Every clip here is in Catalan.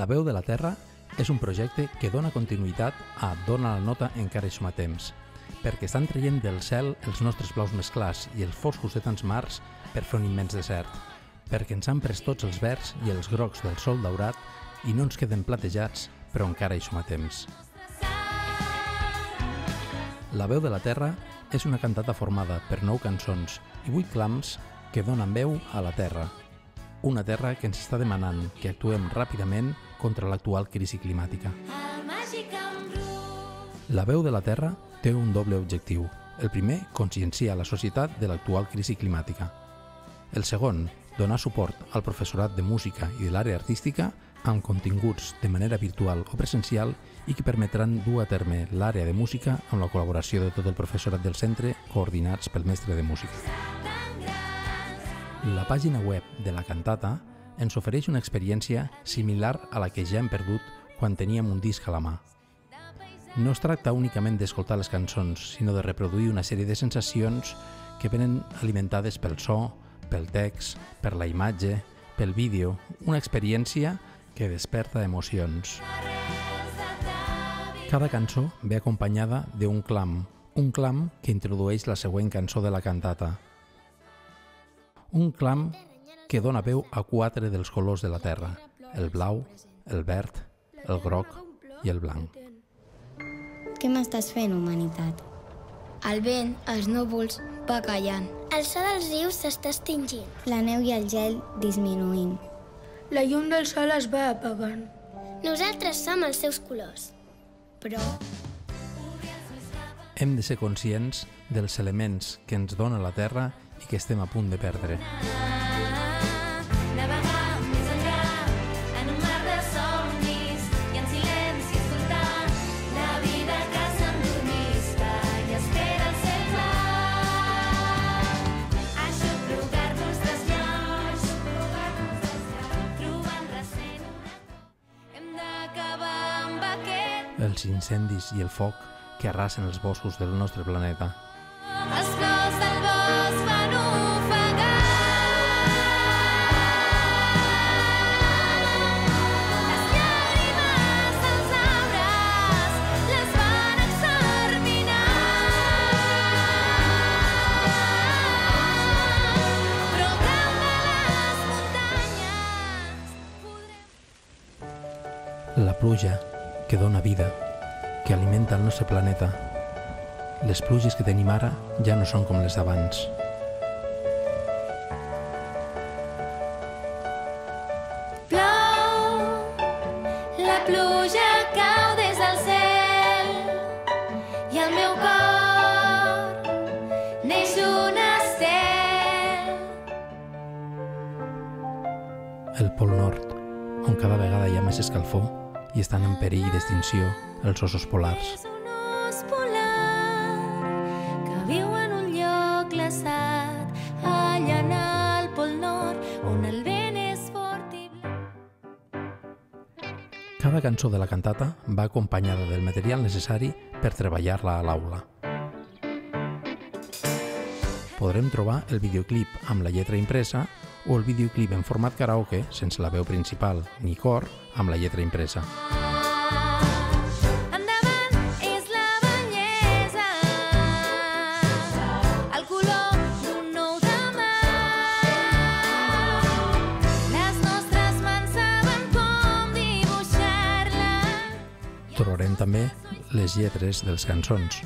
La veu de la terra és un projecte que dona continuïtat a Dona la nota encara hi som a temps, perquè estan traient del cel els nostres blaus més clars i els foscos de tants mars per fer un immens desert, perquè ens han pres tots els verds i els grocs del sol daurat i no ens queden platejats, però encara hi som a temps. La veu de la terra és una cantata formada per 9 cançons i 8 clams que donen veu a la terra. Una terra que ens està demanant que actuem ràpidament contra l'actual crisi climàtica. La veu de la terra té un doble objectiu. El primer, conscienciar la societat de l'actual crisi climàtica. El segon, donar suport al professorat de música i de l'àrea artística amb continguts de manera virtual o presencial i que permetran dur a terme l'àrea de música amb la col·laboració de tot el professorat del centre coordinats pel mestre de música. La pàgina web de la cantata ens ofereix una experiència similar a la que ja hem perdut quan teníem un disc a la mà. No es tracta únicament d'escoltar les cançons, sinó de reproduir una sèrie de sensacions que venen alimentades pel so, pel text, per la imatge, pel vídeo, una experiència que desperta emocions. Cada cançó ve acompanyada d'un clam que introdueix la següent cançó de la cantata. Un clam que dona veu a 4 dels colors de la terra, el blau, el verd, el groc i el blanc. Què m'estàs fent, humanitat? El vent, els núvols, va callant. El so dels rius s'està extingint. La neu i el gel disminuint. La llum del sol es va apagant. Nosaltres som els seus colors. Però Hem de ser conscients dels elements que ens dona la terra i que estem a punt de perdre. Navegar més enllà en un mar de somnis i en silenci escoltar la vida que s'endormisca i espera el cel clar. Aixoplugar-nos d'esnyors, trobant recent una... Hem d'acabar amb aquest... Els incendis i el foc que arrasen els boscos del nostre planeta. Els flors del bosc van ofegar. Les llàgrimes dels arbres les van exterminar. Però al camp de les muntanyes podrem... La pluja que dona vida, que alimenta el nostre planeta. Les pluges que tenim ara ja no són com les d'abans. Plou, la pluja cau des del cel i al meu cor neix un estel. El Pol Nord, on cada vegada hi ha més escalfor i estan en perill d'extinció els ossos polars. És un os polar que viu en un lloc glaçat allà en el Pol Nord on el vent és fort i blanc. Cada cançó de la cantata va acompanyada del material necessari per treballar-la a l'aula. Podrem trobar el videoclip amb la lletra impresa o el videoclip en format karaoke sense la veu principal ni cor amb la lletra impresa. Endavant és la bellesa, el color d'un nou demà. Les nostres mans saben com dibuixar-la. Trobarem també les lletres dels cançons,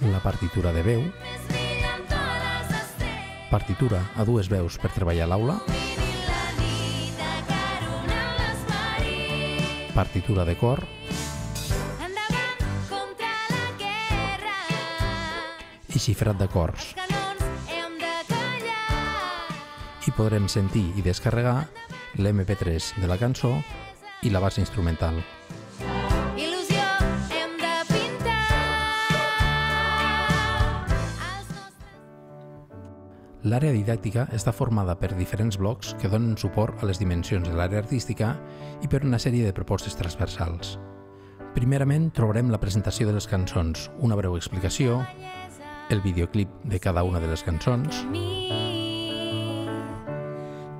la partitura de veu, partitura a 2 veus per treballar a l'aula, partitura de cor i xifrat d'acords. I podrem sentir i descarregar l'MP3 de la cançó i la base instrumental. L'àrea didàctica està formada per diferents blocs que donen suport a les dimensions de l'àrea artística i per una sèrie de propostes transversals. Primerament trobarem la presentació de les cançons, una breu explicació, el videoclip de cada una de les cançons,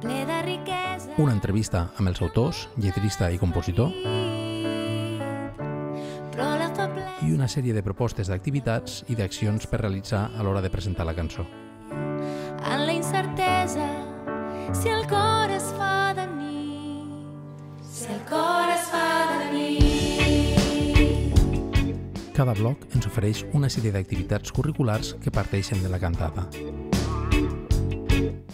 ple de riquesa. una entrevista amb els autors, lletrista i compositor, i una sèrie de propostes d'activitats i d'accions per realitzar a l'hora de presentar la cançó. En la incertesa, si el cor es fa de nit, si el cor es fa de nit. Cada bloc ens ofereix una sèrie d'activitats curriculars que parteixen de la cantata.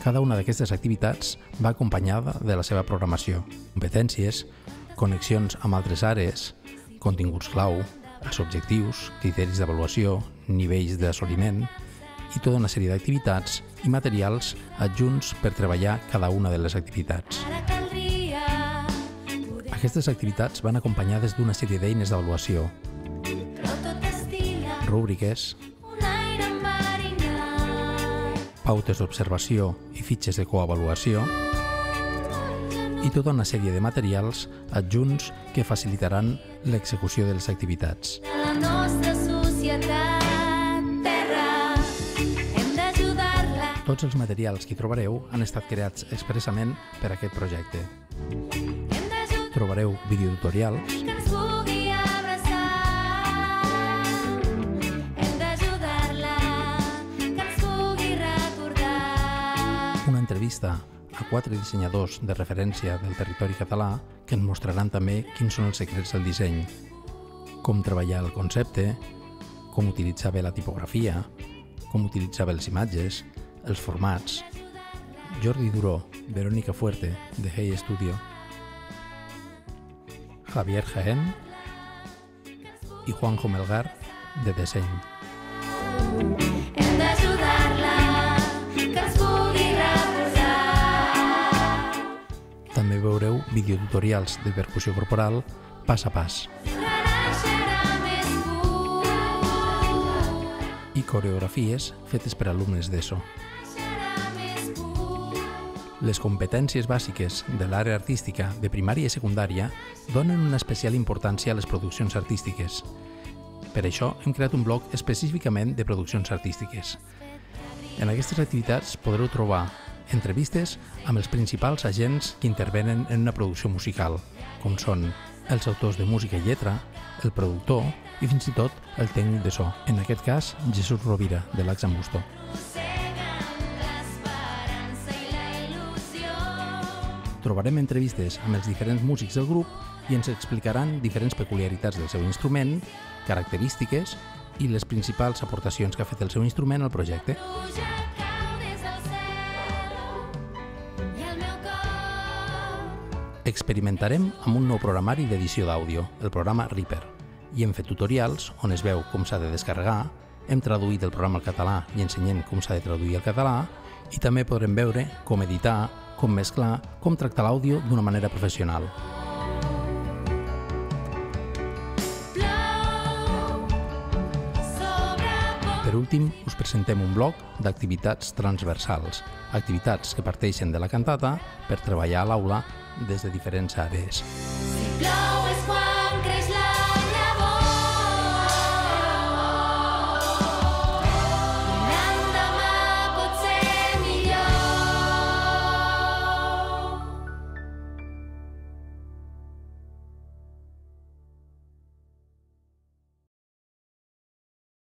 Cada una d'aquestes activitats va acompanyada de la seva programació, competències, connexions amb altres àrees, continguts clau, els objectius, criteris d'avaluació, nivells d'assoliment i tota una sèrie d'activitats i materials adjunts per treballar cada una de les activitats. Aquestes activitats van acompanyades d'una sèrie d'eines d'avaluació, rúbriques, pautes d'observació i fitxes de coavaluació i tota una sèrie de materials adjunts que facilitaran l'execució de les activitats. La nostra societat, terra, hem d'ajudar-la. Tots els materials que hi trobareu han estat creats expressament per a aquest projecte. Hem d'ajudar Trobareu videotutorials, que ens pugui abraçar. Hem d'ajudar-la, que ens pugui recordar. una entrevista a 4 dissenyadors de referència del territori català que ens mostraran també quins són els secrets del disseny, com treballar el concepte, com utilitzar bé la tipografia, com utilitzar bé les imatges, els formats. Jordi Duró, Verónica Fuerte, de Hey Studio, Javier Jaén i Juanjo Melgar, de Disseny. Hem d'ajudar-la, que ens pugui recordar. També veureu videotutorials de percussió corporal pas a pas Renaixerà més pur. i coreografies fetes per alumnes d'ESO. Serà més pur. Les competències bàsiques de l'àrea artística de primària i secundària donen una especial importància a les produccions artístiques. Per això hem creat un blog específicament de produccions artístiques. En aquestes activitats podreu trobar entrevistes amb els principals agents que intervenen en una producció musical, com són els autors de música i lletra, el productor i fins i tot el tècnic de so, en aquest cas Jesús Rovira, de l'Axambusto. Trobarem entrevistes amb els diferents músics del grup i ens explicaran diferents peculiaritats del seu instrument, característiques i les principals aportacions que ha fet el seu instrument al projecte. Experimentarem amb un nou programari d'edició d'àudio, el programa Reaper, i hem fet tutorials on es veu com s'ha de descarregar, hem traduït el programa al català i ensenyem com s'ha de traduir al català, i també podrem veure com editar, com mesclar, com tractar l'àudio d'una manera professional. Per últim, us presentem un bloc d'activitats transversals, activitats que parteixen de la cantata per treballar a l'aula des de diferents àrees. Si plou és quan